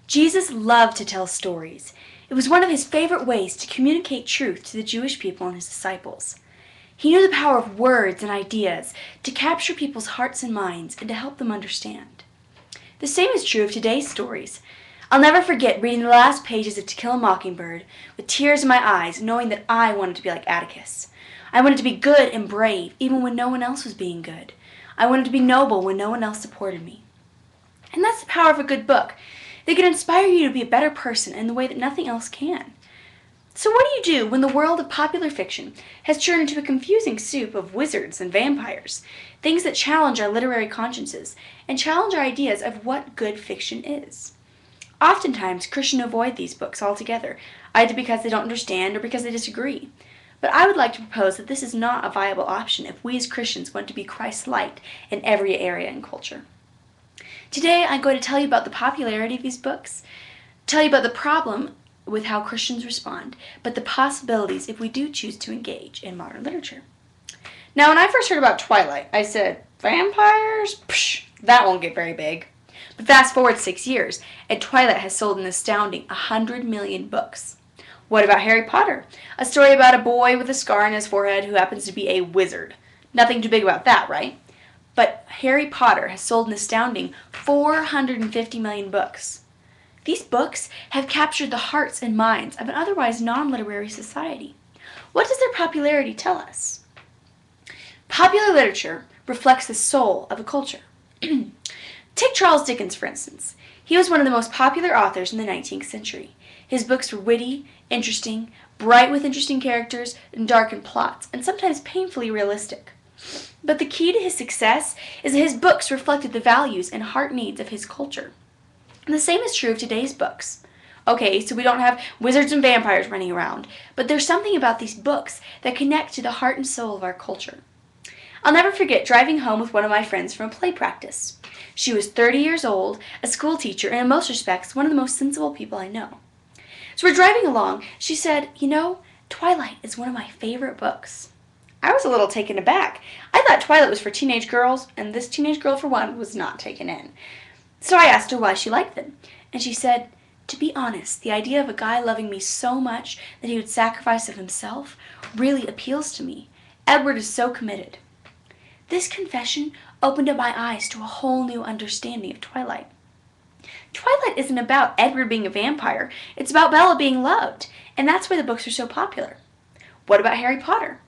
Jesus loved to tell stories. It was one of his favorite ways to communicate truth to the Jewish people and his disciples. He knew the power of words and ideas to capture people's hearts and minds and to help them understand. The same is true of today's stories. I'll never forget reading the last pages of To Kill a Mockingbird with tears in my eyes, knowing that I wanted to be like Atticus. I wanted to be good and brave, even when no one else was being good. I wanted to be noble when no one else supported me. And that's the power of a good book. They can inspire you to be a better person in the way that nothing else can. So what do you do when the world of popular fiction has turned into a confusing soup of wizards and vampires, things that challenge our literary consciences and challenge our ideas of what good fiction is? Oftentimes, Christians avoid these books altogether, either because they don't understand or because they disagree. But I would like to propose that this is not a viable option if we as Christians want to be Christ's light in every area and culture. Today, I'm going to tell you about the popularity of these books, tell you about the problem with how Christians respond, but the possibilities if we do choose to engage in modern literature. Now, when I first heard about Twilight, I said, vampires? Psh, that won't get very big. But fast forward 6 years, and Twilight has sold an astounding 100 million books. What about Harry Potter? A story about a boy with a scar on his forehead who happens to be a wizard. Nothing too big about that, right? But Harry Potter has sold an astounding 450 million books. These books have captured the hearts and minds of an otherwise non-literary society. What does their popularity tell us? Popular literature reflects the soul of a culture. Take Charles Dickens, for instance. He was one of the most popular authors in the 19th century. His books were witty, interesting, bright with interesting characters, and darkened plots, and sometimes painfully realistic. But the key to his success is that his books reflected the values and heart needs of his culture. And the same is true of today's books. Okay, so we don't have wizards and vampires running around, but there's something about these books that connect to the heart and soul of our culture. I'll never forget driving home with one of my friends from a play practice. She was 30 years old, a school teacher, and in most respects, one of the most sensible people I know. So we're driving along. She said, Twilight is one of my favorite books. I was a little taken aback. I thought Twilight was for teenage girls, and this teenage girl, for one, was not taken in. So I asked her why she liked them, and she said, to be honest, the idea of a guy loving me so much that he would sacrifice of himself really appeals to me. Edward is so committed. This confession opened up my eyes to a whole new understanding of Twilight. Twilight isn't about Edward being a vampire, it's about Bella being loved, and that's why the books are so popular. What about Harry Potter?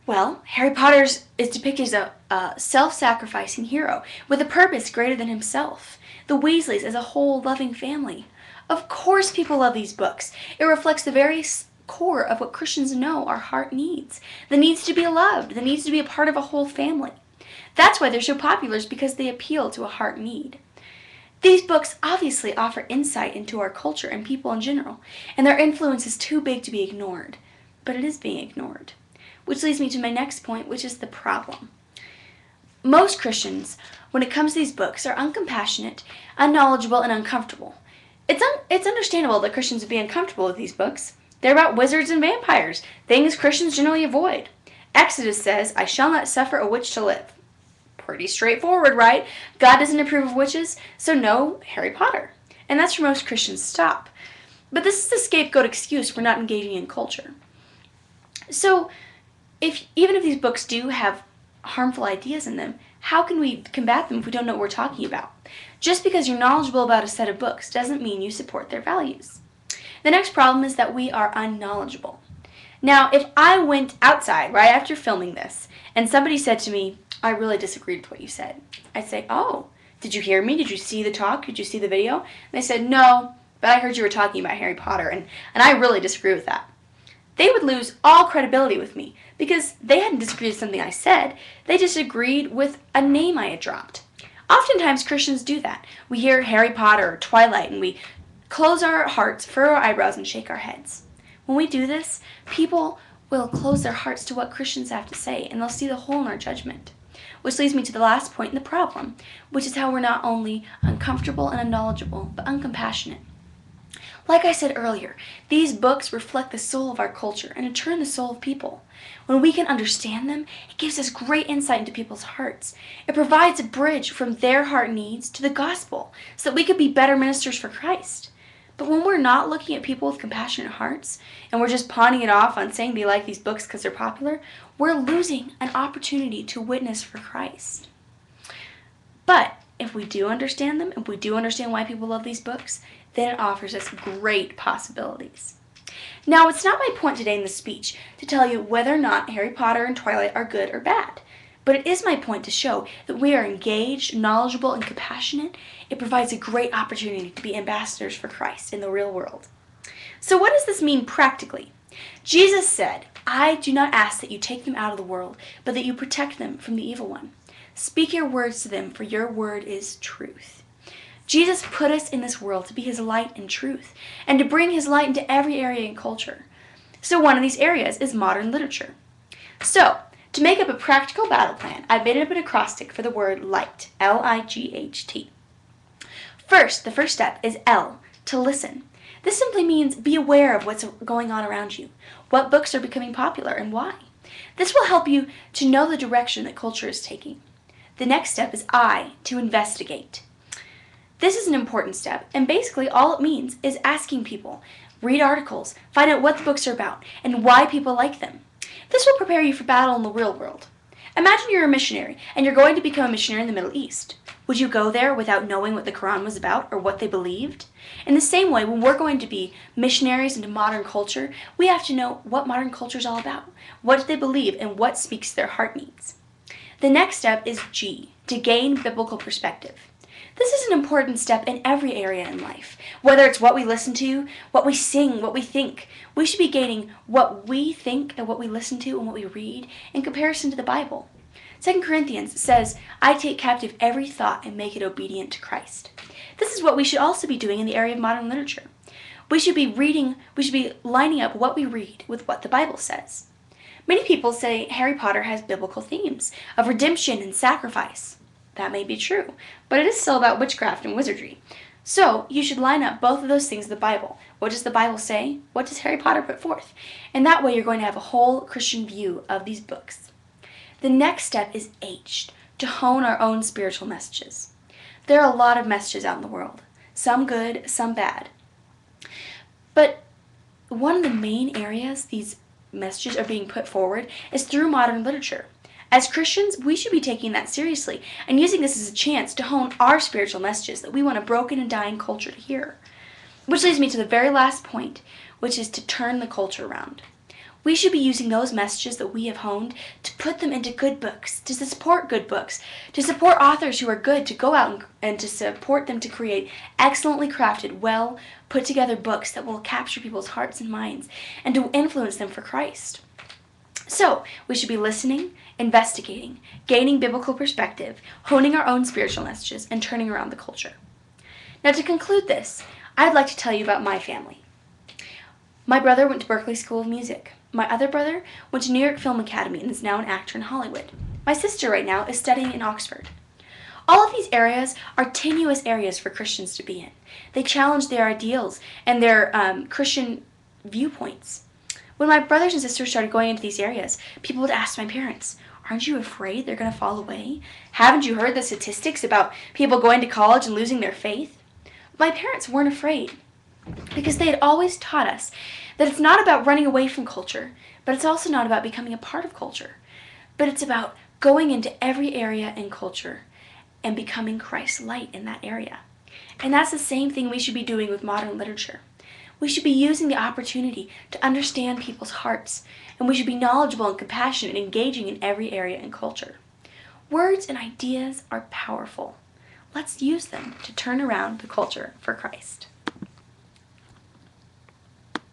Well, Harry Potter is depicted as a self-sacrificing hero with a purpose greater than himself. The Weasleys as a whole loving family. Of course people love these books. It reflects the very core of what Christians know our heart needs. The needs to be loved, the needs to be a part of a whole family. That's why they're so popular, is because they appeal to a heart need. These books obviously offer insight into our culture and people in general, and their influence is too big to be ignored. But it is being ignored. Which leads me to my next point, which is the problem. Most Christians, when it comes to these books, are uncompassionate, unknowledgeable, and uncomfortable. It's understandable that Christians would be uncomfortable with these books. They're about wizards and vampires, things Christians generally avoid. Exodus says, I shall not suffer a witch to live. Pretty straightforward, right? God doesn't approve of witches, so no Harry Potter. And that's where most Christians stop. But this is the scapegoat excuse for not engaging in culture. So, even if these books do have harmful ideas in them, how can we combat them if we don't know what we're talking about? Just because you're knowledgeable about a set of books doesn't mean you support their values. The next problem is that we are unknowledgeable. Now, if I went outside right after filming this and somebody said to me, I really disagreed with what you said, I'd say, oh, did you hear me? Did you see the talk? Did you see the video? And they said, no, but I heard you were talking about Harry Potter, and I really disagree with that. They would lose all credibility with me because they hadn't disagreed with something I said. They disagreed with a name I had dropped. Oftentimes Christians do that. We hear Harry Potter or Twilight and we close our hearts, furrow our eyebrows, and shake our heads. When we do this, people will close their hearts to what Christians have to say, and they'll see the hole in our judgment. Which leads me to the last point in the problem, which is how we're not only uncomfortable and unknowledgeable, but uncompassionate. Like I said earlier, these books reflect the soul of our culture and in turn the soul of people. When we can understand them, it gives us great insight into people's hearts. It provides a bridge from their heart needs to the gospel so that we could be better ministers for Christ. But when we're not looking at people with compassionate hearts and we're just pawning it off on saying we like these books because they're popular, we're losing an opportunity to witness for Christ. But if we do understand them, if we do understand why people love these books, then it offers us great possibilities. Now, it's not my point today in this speech to tell you whether or not Harry Potter and Twilight are good or bad, but it is my point to show that we are engaged, knowledgeable, and compassionate. It provides a great opportunity to be ambassadors for Christ in the real world. So what does this mean practically? Jesus said, "I do not ask that you take them out of the world, but that you protect them from the evil one. Speak your words to them, for your word is truth." Jesus put us in this world to be his light and truth, and to bring his light into every area in culture. So one of these areas is modern literature. So, to make up a practical battle plan, I've made up an acrostic for the word light, L-I-G-H-T. First, the first step is L, to listen. This simply means be aware of what's going on around you, what books are becoming popular, and why. This will help you to know the direction that culture is taking. The next step is I, to investigate. This is an important step, and basically all it means is asking people, read articles, find out what the books are about, and why people like them. This will prepare you for battle in the real world. Imagine you're a missionary, and you're going to become a missionary in the Middle East. Would you go there without knowing what the Quran was about or what they believed? In the same way, when we're going to be missionaries into modern culture, we have to know what modern culture is all about, what do they believe, and what speaks to their heart needs. The next step is G, to gain biblical perspective. This is an important step in every area in life. Whether it's what we listen to, what we sing, what we think, we should be gaining what we think and what we listen to and what we read in comparison to the Bible. 2 Corinthians says, "I take captive every thought and make it obedient to Christ." This is what we should also be doing in the area of modern literature. We should be lining up what we read with what the Bible says. Many people say Harry Potter has biblical themes of redemption and sacrifice. That may be true, but it is still about witchcraft and wizardry. So, you should line up both of those things in the Bible. What does the Bible say? What does Harry Potter put forth? And that way you're going to have a whole Christian view of these books. The next step is H, to hone our own spiritual messages. There are a lot of messages out in the world, some good, some bad. But one of the main areas these messages are being put forward is through modern literature. As Christians, we should be taking that seriously and using this as a chance to hone our spiritual messages that we want a broken and dying culture to hear. Which leads me to the very last point, which is to turn the culture around. We should be using those messages that we have honed to put them into good books, to support good books, to support authors who are good, to go out and to support them to create excellently crafted, well put together books that will capture people's hearts and minds and to influence them for Christ. So, we should be listening, investigating, gaining biblical perspective, honing our own spiritual messages, and turning around the culture. Now, to conclude this, I'd like to tell you about my family. My brother went to Berklee School of Music. My other brother went to New York Film Academy and is now an actor in Hollywood. My sister right now is studying in Oxford. All of these areas are tenuous areas for Christians to be in. They challenge their ideals and their Christian viewpoints. When my brothers and sisters started going into these areas, people would ask my parents, "Aren't you afraid they're going to fall away? Haven't you heard the statistics about people going to college and losing their faith?" My parents weren't afraid because they had always taught us that it's not about running away from culture, but it's also not about becoming a part of culture, but it's about going into every area in culture and becoming Christ's light in that area. And that's the same thing we should be doing with modern literature. We should be using the opportunity to understand people's hearts, and we should be knowledgeable and compassionate and engaging in every area in culture. Words and ideas are powerful. Let's use them to turn around the culture for Christ.